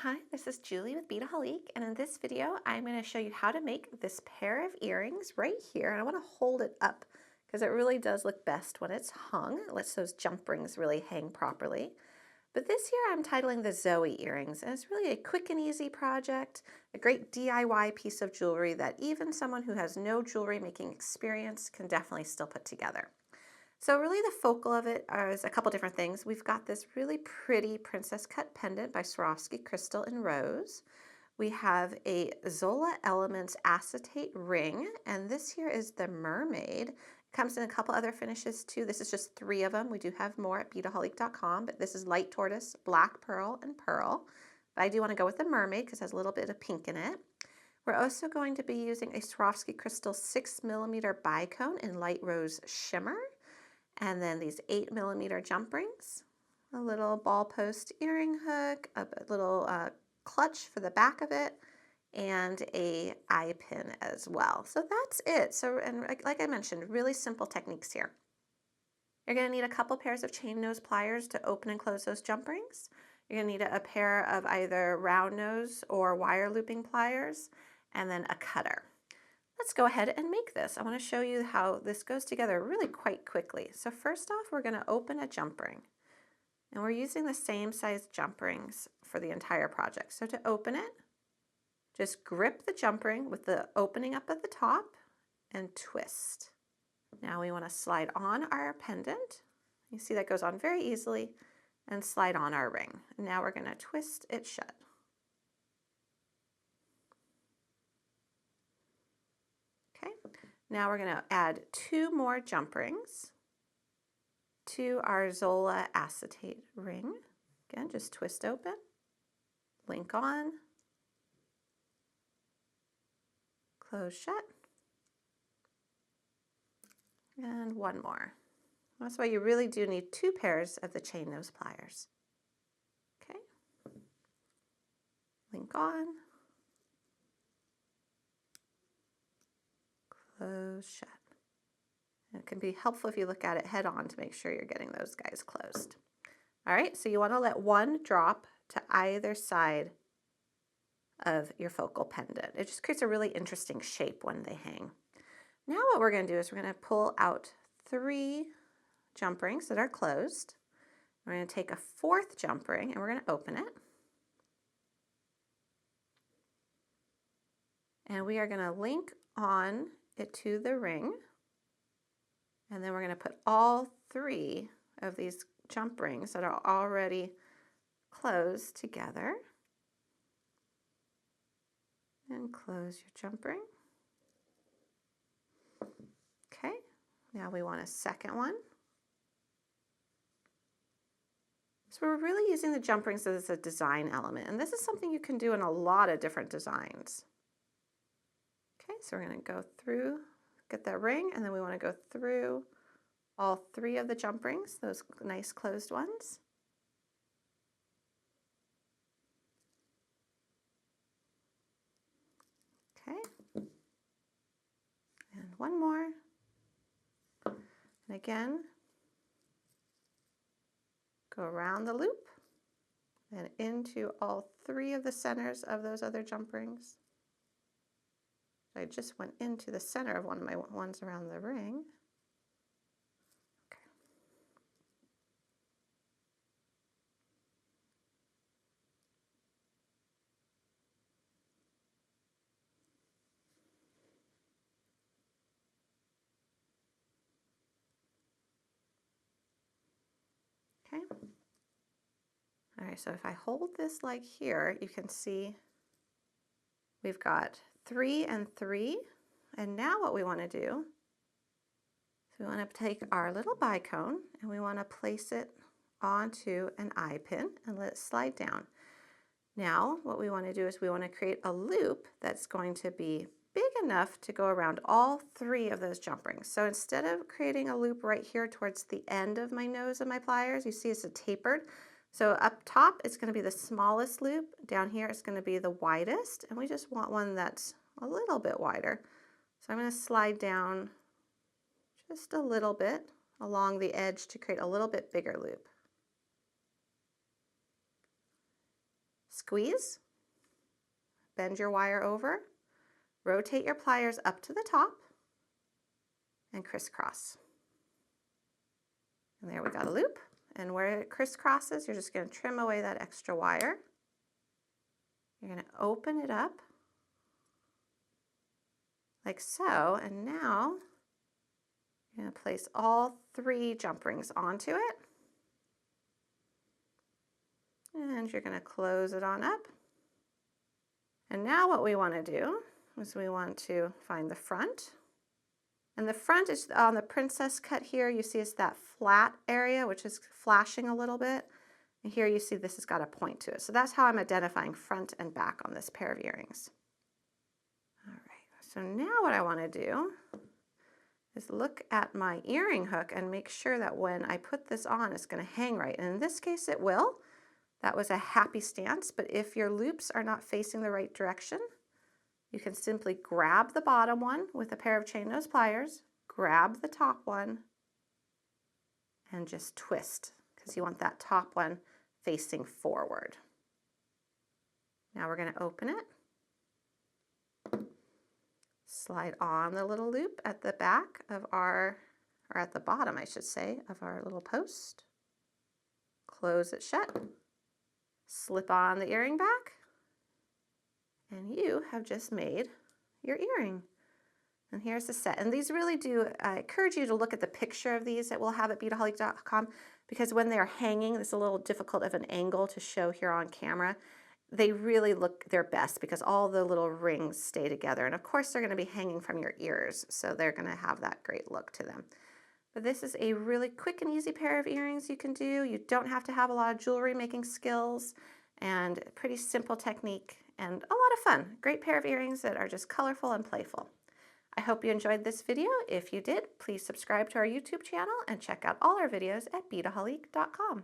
Hi, this is Julie with Beadaholique, and in this video I'm going to show you how to make this pair of earrings right here. And I want to hold it up because it really does look best when it's hung. It lets those jump rings really hang properly. But this year I'm titling the Zoe Earrings, and it's really a quick and easy project, a great DIY piece of jewelry that even someone who has no jewelry making experience can definitely still put together. So really the focal of it is a couple different things. We've got this really pretty princess cut pendant by Swarovski Crystal in Rose. We have a Zola Elements acetate ring, and this here is the Mermaid. It comes in a couple other finishes too. This is just 3 of them. We do have more at beadaholique.com, but this is light tortoise, black pearl, and pearl. But I do want to go with the Mermaid because it has a little bit of pink in it. We're also going to be using a Swarovski Crystal 6mm Bicone in light rose shimmer. And then these 8mm jump rings, a little ball post earring hook, a little clutch for the back of it, and a eye pin as well. So that's it. So, and like I mentioned, really simple techniques here. You're going to need a couple pairs of chain nose pliers to open and close those jump rings. You're going to need a pair of either round nose or wire looping pliers, and then a cutter. Let's go ahead and make this. I want to show you how this goes together really quite quickly. So first off, we're going to open a jump ring. And we're using the same size jump rings for the entire project. So to open it, just grip the jump ring with the opening up at the top and twist. Now we want to slide on our pendant. You see that goes on very easily, and slide on our ring. And now we're going to twist it shut. Okay, now we're going to add 2 more jump rings to our Zola acetate ring. Again, just twist open, link on, close shut, and 1 more. That's why you really do need 2 pairs of the chain nose pliers. Okay, link on, close shut. And it can be helpful if you look at it head on to make sure you're getting those guys closed. All right, so you want to let 1 drop to either side of your focal pendant. It just creates a really interesting shape when they hang. Now what we're going to do is we're going to pull out 3 jump rings that are closed. We're going to take a 4th jump ring and we're going to open it. And we are going to link on it to the ring. And then we're going to put all 3 of these jump rings that are already closed together. And close your jump ring. Okay, now we want a 2nd one. So we're really using the jump rings as a design element, and this is something you can do in a lot of different designs. Okay, so we're going to go through, get that ring, and then we want to go through all 3 of the jump rings, those nice closed ones. Okay, and 1 more. And again, go around the loop and into all 3 of the centers of those other jump rings. I just went into the center of one of my ones around the ring. Okay. All right, so if I hold this like here, you can see we've got 3 and 3. And now what we want to do is we want to take our little bicone and we want to place it onto an eye pin and let it slide down. Now what we want to do is we want to create a loop that's going to be big enough to go around all 3 of those jump rings. So instead of creating a loop right here towards the end of my nose of my pliers, you see it's a tapered. So up top it's going to be the smallest loop, down here it's going to be the widest, and we just want one that's a little bit wider. So I'm going to slide down just a little bit along the edge to create a little bit bigger loop. Squeeze, bend your wire over, rotate your pliers up to the top, and crisscross. And there we got a loop. And where it crisscrosses, you're just going to trim away that extra wire. You're going to open it up like so, and now you're going to place all 3 jump rings onto it. And you're going to close it on up. And now what we want to do is we want to find the front. And the front is on the princess cut here. You see it's that flat area, which is flashing a little bit. And here you see this has got a point to it. So that's how I'm identifying front and back on this pair of earrings. All right, so now what I want to do is look at my earring hook and make sure that when I put this on, it's going to hang right. And in this case, it will. That was a happy stance, but if your loops are not facing the right direction, you can simply grab the bottom one with a pair of chain nose pliers, grab the top one, and just twist, because you want that top one facing forward. Now we're going to open it. Slide on the little loop at the back of our, or at the bottom, I should say, of our little post. Close it shut. Slip on the earring back. And you have just made your earring. And here's the set. And these really do, I encourage you to look at the picture of these that we'll have at Beadaholique.com, because when they're hanging, it's a little difficult of an angle to show here on camera. They really look their best because all the little rings stay together. And of course, they're going to be hanging from your ears, so they're going to have that great look to them. But this is a really quick and easy pair of earrings you can do. You don't have to have a lot of jewelry making skills, and a pretty simple technique and a lot of fun. Great pair of earrings that are just colorful and playful. I hope you enjoyed this video. If you did, please subscribe to our YouTube channel and check out all our videos at Beadaholique.com.